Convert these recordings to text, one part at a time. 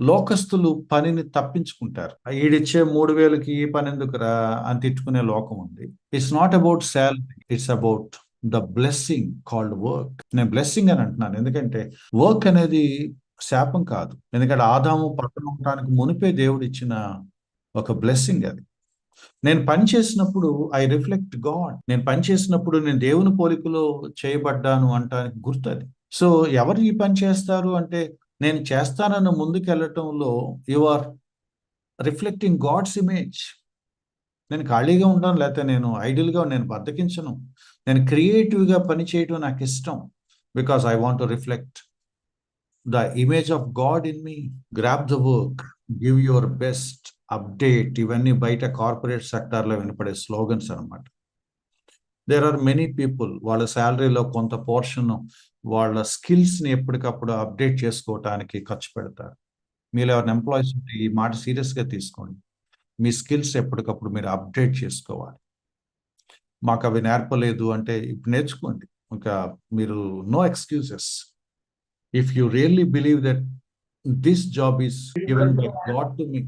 లోకస్తులు పనిని తప్పించుకుంటారు. ఈడిచ్చే 3,000కి ఈ పని ఎందుకురా అని తిట్టుకునే లోకం ఉంది. It's not about salary, it's about the blessing called work. నేను బ్లెస్సింగ్ అని అంటున్నాను ఎందుకంటే వర్క్ అనేది శాపం కాదు. ఎందుకంటే ఆదాము పతనం మునిపే దేవుడు ఇచ్చిన ఒక బ్లెస్సింగ్ అది. నేను పని చేసినప్పుడు ఐ రిఫ్లెక్ట్ గాడ్. నేను పని చేసినప్పుడు నేను దేవుని పోలికలో చేయబడ్డాను అంటానికి గుర్తు అది. సో ఎవరు ఈ పని చేస్తారు అంటే నేను చేస్తానన్న ముందుకెళ్ళటంలో you are reflecting God's image. నేను ఖాళీగా ఉండను, లేకపోతే నేను ఐడియల్గా నేను బద్దకించను. నేను క్రియేటివ్గా పని చేయడం నాకు ఇష్టం. Because I want to reflect the image of God in me. Grab the work, give your best, update, ఇవన్నీ బయట కార్పొరేట్ సెక్టార్లో వినపడే స్లోగన్స్ అనమాట. దేర్ ఆర్ మెనీ పీపుల్ వాళ్ళ శాలరీలో కొంత పోర్షన్ వాళ్ళ స్కిల్స్ని ఎప్పటికప్పుడు అప్డేట్ చేసుకోవటానికి ఖర్చు పెడతారు. మీరు ఎవరైనా ఎంప్లాయీస్ ఉంటే ఈ మాట సీరియస్గా తీసుకోండి. మీ స్కిల్స్ ఎప్పటికప్పుడు మీరు అప్డేట్ చేసుకోవాలి. మాకు అవి నేర్పలేదు అంటే ఇప్పుడు నేర్చుకోండి. ఇంకా మీరు no excuses. If you really believe that this job is given by God to me,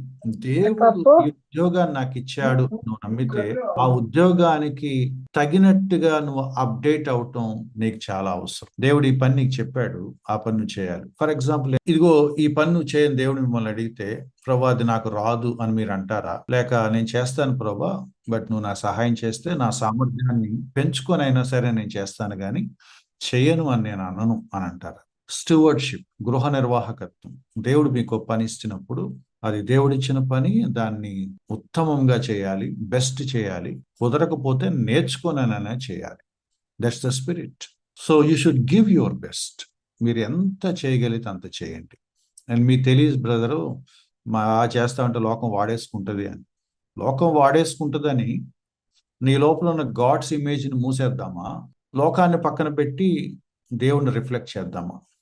దేవుడు ఈ ఉద్యోగాన్ని నాకు ఇచ్చాడు నువ్వు నమ్మితే ఆ ఉద్యోగానికి తగినట్టుగా నువ్వు అప్డేట్ అవటం నీకు చాలా అవసరం. దేవుడు ఈ పని నీకు చెప్పాడు, ఆ పని నువ్వు చేయాలి. ఫర్ ఎగ్జాంపుల్, ఇదిగో ఈ పని నువ్వు చేయని దేవుడు మిమ్మల్ని అడిగితే, ప్రభా అది నాకు రాదు అని మీరు అంటారా? లేక నేను చేస్తాను ప్రభా, బట్ నువ్వు నా సహాయం చేస్తే నా సామర్థ్యాన్ని పెంచుకొని అయినా సరే నేను చేస్తాను కానీ చేయను అని నేను అనను అని అంటారా? స్టూవర్డ్షిప్, గృహ నిర్వాహకత్వం. దేవుడు మీకు పని ఇచ్చినప్పుడు అది దేవుడిచ్చిన పని, దాన్ని ఉత్తమంగా చేయాలి, బెస్ట్ చేయాలి. కుదరకపోతే నేర్చుకోనైనా చేయాలి. That's the spirit. So you should give your best. మీరు ఎంత చేయగలిగితే అంత చేయండి. అండ్ మీకు తెలియదు బ్రదరు, మా చేస్తా ఉంటే లోకం వాడేసుకుంటుంది అని. లోకం వాడేసుకుంటుందని నీ లోపల ఉన్న గాడ్స్ ఇమేజ్ని మూసేద్దామా? లోకాన్ని పక్కన పెట్టి దేవుణ్ణి రిఫ్లెక్ట్ చేద్దామా?